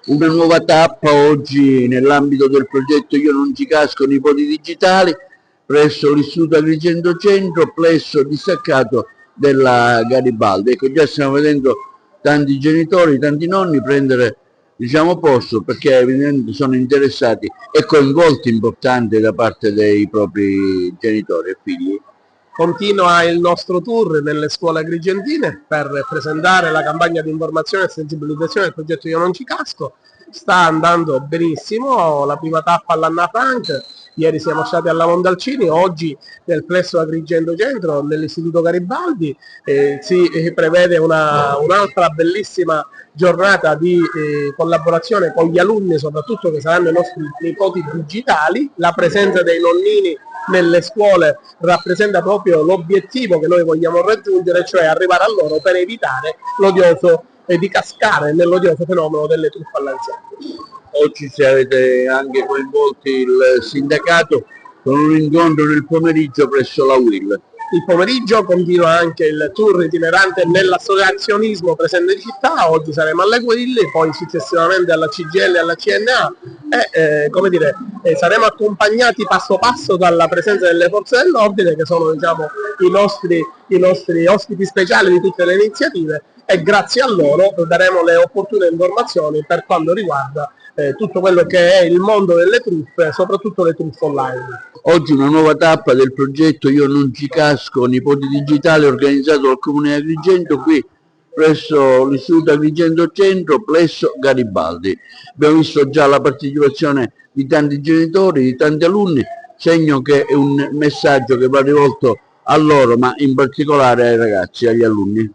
Una nuova tappa oggi nell'ambito del progetto Io non ci casco, nipoti digitali, presso l'Istituto Agrigento Centro, plesso distaccato della Garibaldi. Ecco, già stiamo vedendo tanti genitori, tanti nonni prendere, diciamo, posto, perché evidentemente sono interessati e coinvolti importanti da parte dei propri genitori e figli. Continua il nostro tour nelle scuole agrigentine per presentare la campagna di informazione e sensibilizzazione del progetto Io non ci casco. Sta andando benissimo, la prima tappa all'Anna Frank, ieri siamo stati alla Mondalcini, oggi nel plesso Agrigento Centro, nell'Istituto Garibaldi, si prevede un'altra bellissima giornata di collaborazione con gli alunni, soprattutto che saranno i nostri nipoti digitali. La presenza dei nonnini nelle scuole rappresenta proprio l'obiettivo che noi vogliamo raggiungere, cioè arrivare a loro per evitare l'odioso di cascare nell'odioso fenomeno delle truffe all'anziano. Oggi se avete anche coinvolti il sindacato con un incontro nel pomeriggio presso la UIL. Il pomeriggio continua anche il tour itinerante nell'associazionismo presente in città, oggi saremo alle Guilli, poi successivamente alla CGL e alla CNA e saremo accompagnati passo passo dalla presenza delle forze dell'ordine che sono, diciamo, i nostri ospiti speciali di tutte le iniziative, e grazie a loro daremo le opportune informazioni per quanto riguarda tutto quello che è il mondo delle truffe, soprattutto le truffe online. Oggi una nuova tappa del progetto Io non ci casco, nipoti digitali, organizzato dal Comune di Agrigento, qui presso l'Istituto Agrigento Centro, plesso Garibaldi. Abbiamo visto già la partecipazione di tanti genitori, di tanti alunni, segno che è un messaggio che va rivolto a loro, ma in particolare ai ragazzi, agli alunni.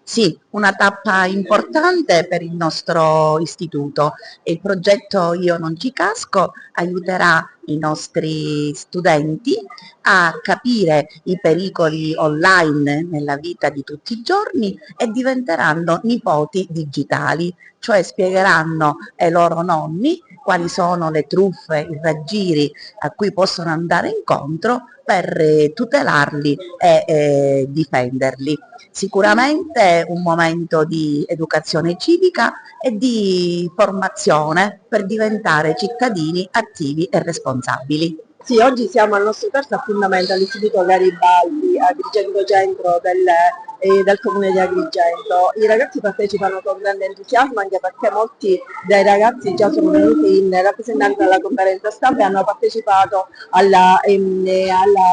Sì, una tappa importante per il nostro istituto. Il progetto Io non ci casco aiuterà i nostri studenti a capire i pericoli online nella vita di tutti i giorni e diventeranno nipoti digitali, cioè spiegheranno ai loro nonni quali sono le truffe, i raggiri a cui possono andare incontro per tutelarli e difenderli. Sicuramente un momento di educazione civica e di formazione per diventare cittadini attivi e responsabili. Sì, oggi siamo al nostro terzo appuntamento all'Istituto Garibaldi, Agrigento Centro del Comune di Agrigento. I ragazzi partecipano con grande entusiasmo, anche perché molti dei ragazzi già sono venuti in rappresentanza della conferenza stampa e hanno partecipato alla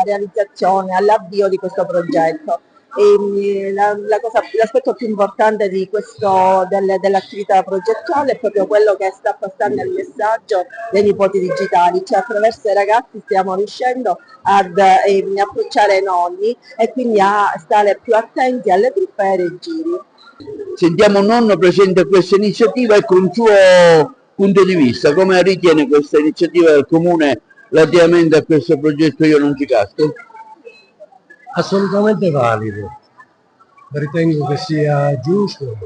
realizzazione, all'avvio di questo progetto. L'aspetto più importante dell'attività progettuale è proprio quello che sta passando il messaggio dei nipoti digitali, cioè attraverso i ragazzi stiamo riuscendo ad approcciare i nonni e quindi a stare più attenti alle truffe e ai raggiri. Sentiamo un nonno presente a questa iniziativa e con il suo punto di vista, come ritiene questa iniziativa del Comune relativamente a questo progetto Io non ci casco? Assolutamente valido, ritengo che sia giusto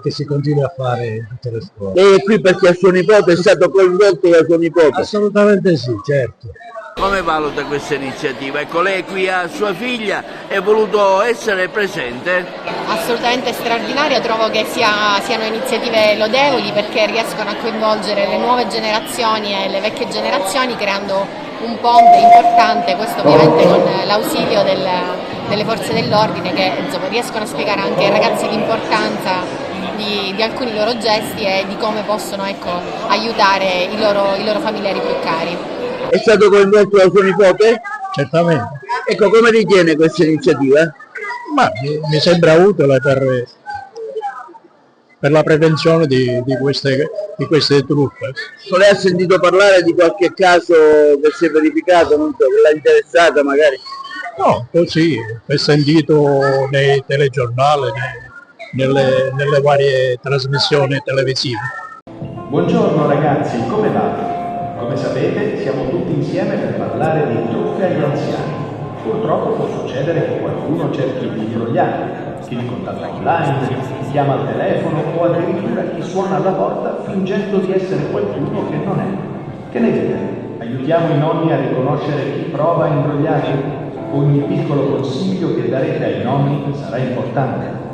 che si continui a fare in tutte le scuole. Lei è qui perché suo nipote è stato coinvolto da suo nipote? Assolutamente sì, certo. Come valuta questa iniziativa? Ecco, lei qui ha sua figlia e ha voluto essere presente? Assolutamente straordinario, trovo che siano iniziative lodevoli perché riescono a coinvolgere le nuove generazioni e le vecchie generazioni creando un ponte importante, questo ovviamente con l'ausilio delle forze dell'ordine che insomma, riescono a spiegare anche ai ragazzi l'importanza di alcuni loro gesti e di come possono aiutare i loro familiari più cari. È stato coinvolto da suo nipote? Certamente. Ecco, come ritiene questa iniziativa? Ma mi sembra utile per la prevenzione di queste truffe. Lei ha sentito parlare di qualche caso che si è verificato, non so, che l'ha interessata magari? No, così, ho sentito nei telegiornali, nelle varie trasmissioni televisive. Buongiorno ragazzi, come va? Come sapete siamo tutti insieme per parlare di truffe agli anziani. Purtroppo può succedere che qualcuno cerchi di imbrogliare, chi vi contatta online, chi chiama al telefono o addirittura chi suona alla porta fingendo di essere qualcuno che non è. Che ne dite? Aiutiamo i nonni a riconoscere chi prova a imbrogliarli? Ogni piccolo consiglio che darete ai nonni sarà importante.